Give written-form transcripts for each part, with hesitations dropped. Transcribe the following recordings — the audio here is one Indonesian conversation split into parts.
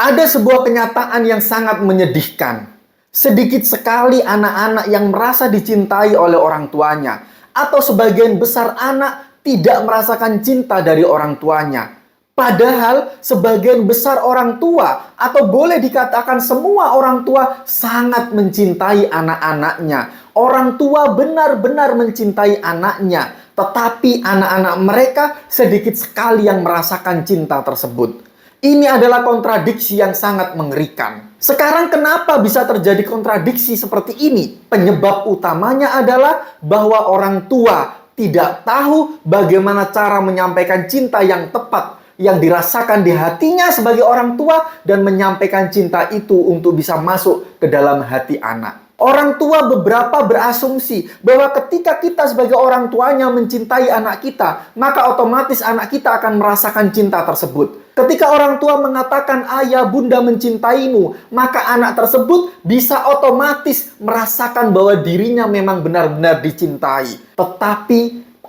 Ada sebuah kenyataan yang sangat menyedihkan. Sedikit sekali anak-anak yang merasa dicintai oleh orang tuanya, atau sebagian besar anak tidak merasakan cinta dari orang tuanya. Padahal sebagian besar orang tua, atau boleh dikatakan semua orang tua, sangat mencintai anak-anaknya. Orang tua benar-benar mencintai anaknya, tetapi anak-anak mereka sedikit sekali yang merasakan cinta tersebut. Ini adalah kontradiksi yang sangat mengerikan. Sekarang kenapa bisa terjadi kontradiksi seperti ini? Penyebab utamanya adalah bahwa orang tua tidak tahu bagaimana cara menyampaikan cinta yang tepat yang dirasakan di hatinya sebagai orang tua dan menyampaikan cinta itu untuk bisa masuk ke dalam hati anak. Orang tua beberapa berasumsi bahwa ketika kita sebagai orang tuanya mencintai anak kita, maka otomatis anak kita akan merasakan cinta tersebut. Ketika orang tua mengatakan ayah bunda mencintaimu, maka anak tersebut bisa otomatis merasakan bahwa dirinya memang benar-benar dicintai. Tetapi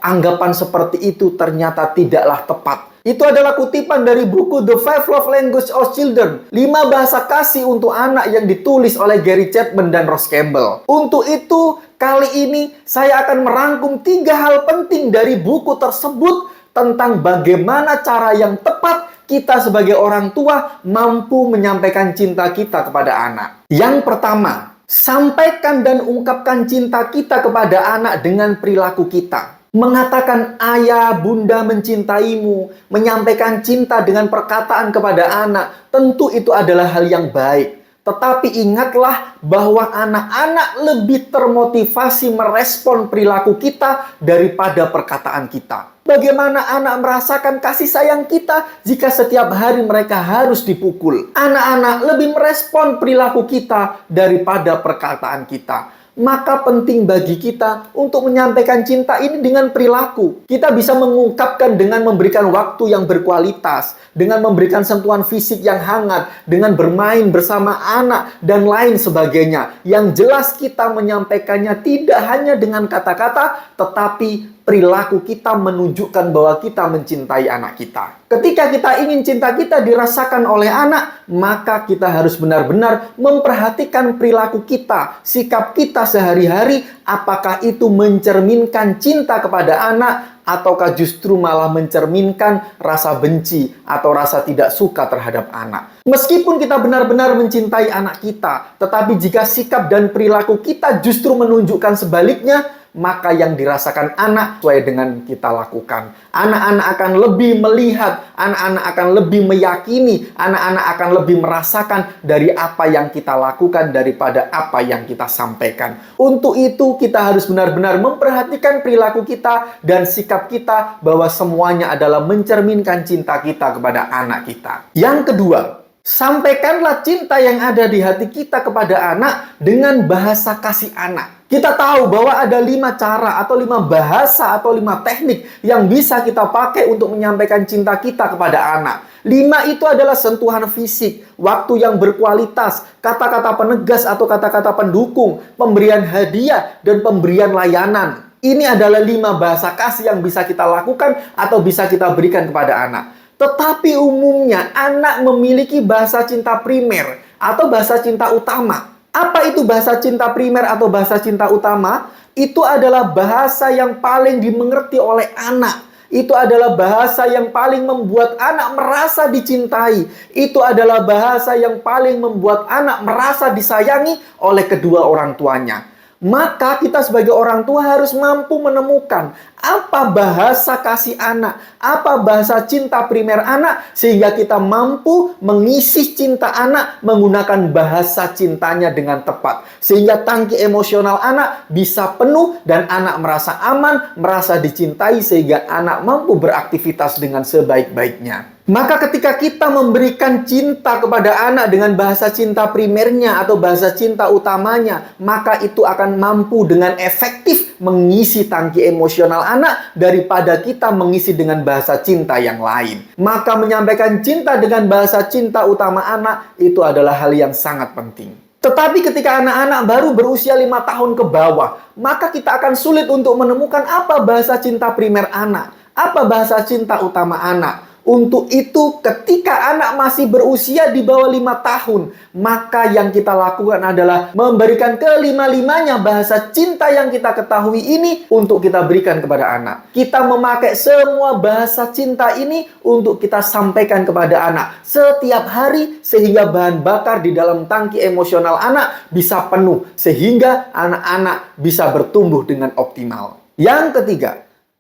anggapan seperti itu ternyata tidaklah tepat. Itu adalah kutipan dari buku The Five Love Language of Children, 5 bahasa kasih untuk anak yang ditulis oleh Gary Chapman dan Ross Campbell. Untuk itu, kali ini saya akan merangkum 3 hal penting dari buku tersebut tentang bagaimana cara yang tepat kita sebagai orang tua mampu menyampaikan cinta kita kepada anak. Yang pertama, sampaikan dan ungkapkan cinta kita kepada anak dengan perilaku kita. Mengatakan ayah, bunda mencintaimu, menyampaikan cinta dengan perkataan kepada anak, tentu itu adalah hal yang baik. Tetapi ingatlah bahwa anak-anak lebih termotivasi merespon perilaku kita daripada perkataan kita. Bagaimana anak merasakan kasih sayang kita jika setiap hari mereka harus dipukul? Anak-anak lebih merespon perilaku kita daripada perkataan kita. Maka penting bagi kita untuk menyampaikan cinta ini dengan perilaku. Kita bisa mengungkapkan dengan memberikan waktu yang berkualitas, dengan memberikan sentuhan fisik yang hangat, dengan bermain bersama anak, dan lain sebagainya. Yang jelas kita menyampaikannya tidak hanya dengan kata-kata, tetapi perilaku kita menunjukkan bahwa kita mencintai anak kita. Ketika kita ingin cinta kita dirasakan oleh anak, maka kita harus benar-benar memperhatikan perilaku kita, sikap kita sehari-hari, apakah itu mencerminkan cinta kepada anak, ataukah justru malah mencerminkan rasa benci atau rasa tidak suka terhadap anak. Meskipun kita benar-benar mencintai anak kita, tetapi jika sikap dan perilaku kita justru menunjukkan sebaliknya, maka yang dirasakan anak sesuai dengan kita lakukan. Anak-anak akan lebih melihat, anak-anak akan lebih meyakini, anak-anak akan lebih merasakan dari apa yang kita lakukan daripada apa yang kita sampaikan. Untuk itu kita harus benar-benar memperhatikan perilaku kita dan sikap kita bahwa semuanya adalah mencerminkan cinta kita kepada anak kita. Yang kedua, sampaikanlah cinta yang ada di hati kita kepada anak dengan bahasa kasih anak. Kita tahu bahwa ada 5 cara atau 5 bahasa atau 5 teknik yang bisa kita pakai untuk menyampaikan cinta kita kepada anak. 5 itu adalah sentuhan fisik, waktu yang berkualitas, kata-kata penegas atau kata-kata pendukung, pemberian hadiah, dan pemberian layanan. Ini adalah 5 bahasa kasih yang bisa kita lakukan atau bisa kita berikan kepada anak. Tetapi umumnya anak memiliki bahasa cinta primer atau bahasa cinta utama. Apa itu bahasa cinta primer atau bahasa cinta utama? Itu adalah bahasa yang paling dimengerti oleh anak. Itu adalah bahasa yang paling membuat anak merasa dicintai. Itu adalah bahasa yang paling membuat anak merasa disayangi oleh kedua orang tuanya. Maka kita sebagai orang tua harus mampu menemukan apa bahasa kasih anak, apa bahasa cinta primer anak, sehingga kita mampu mengisi cinta anak menggunakan bahasa cintanya dengan tepat. Sehingga tangki emosional anak bisa penuh dan anak merasa aman, merasa dicintai, sehingga anak mampu beraktivitas dengan sebaik-baiknya. Maka ketika kita memberikan cinta kepada anak dengan bahasa cinta primernya atau bahasa cinta utamanya, maka itu akan mampu dengan efektif mengisi tangki emosional anak daripada kita mengisi dengan bahasa cinta yang lain. Maka menyampaikan cinta dengan bahasa cinta utama anak itu adalah hal yang sangat penting. Tetapi ketika anak-anak baru berusia 5 tahun ke bawah, maka kita akan sulit untuk menemukan apa bahasa cinta primer anak, apa bahasa cinta utama anak. Untuk itu, ketika anak masih berusia di bawah 5 tahun, maka yang kita lakukan adalah memberikan kelima-limanya bahasa cinta yang kita ketahui ini untuk kita berikan kepada anak. Kita memakai semua bahasa cinta ini untuk kita sampaikan kepada anak setiap hari, sehingga bahan bakar di dalam tangki emosional anak bisa penuh, sehingga anak-anak bisa bertumbuh dengan optimal. Yang ketiga,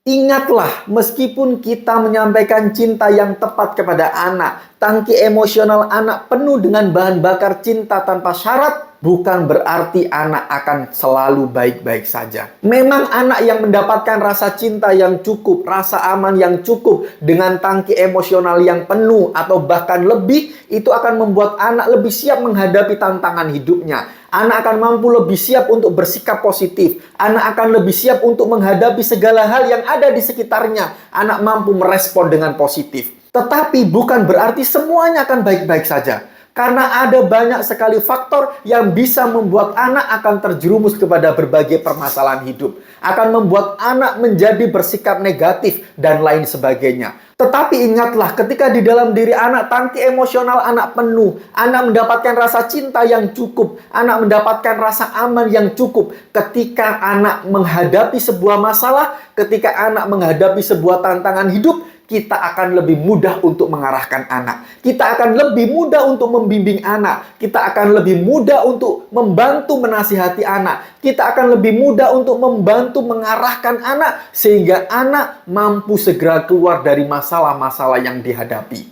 ingatlah, meskipun kita menyampaikan cinta yang tepat kepada anak, tangki emosional anak penuh dengan bahan bakar cinta tanpa syarat, bukan berarti anak akan selalu baik-baik saja. Memang anak yang mendapatkan rasa cinta yang cukup, rasa aman yang cukup, dengan tangki emosional yang penuh atau bahkan lebih, itu akan membuat anak lebih siap menghadapi tantangan hidupnya. Anak akan mampu lebih siap untuk bersikap positif. Anak akan lebih siap untuk menghadapi segala hal yang ada di sekitarnya. Anak mampu merespon dengan positif. Tetapi bukan berarti semuanya akan baik-baik saja. Karena ada banyak sekali faktor yang bisa membuat anak akan terjerumus kepada berbagai permasalahan hidup. Akan membuat anak menjadi bersikap negatif dan lain sebagainya. Tetapi ingatlah, ketika di dalam diri anak, tangki emosional anak penuh, anak mendapatkan rasa cinta yang cukup, anak mendapatkan rasa aman yang cukup. Ketika anak menghadapi sebuah masalah, ketika anak menghadapi sebuah tantangan hidup, kita akan lebih mudah untuk mengarahkan anak. Kita akan lebih mudah untuk membimbing anak. Kita akan lebih mudah untuk membantu menasihati anak. Kita akan lebih mudah untuk membantu mengarahkan anak, sehingga anak mampu segera keluar dari masalah-masalah yang dihadapi.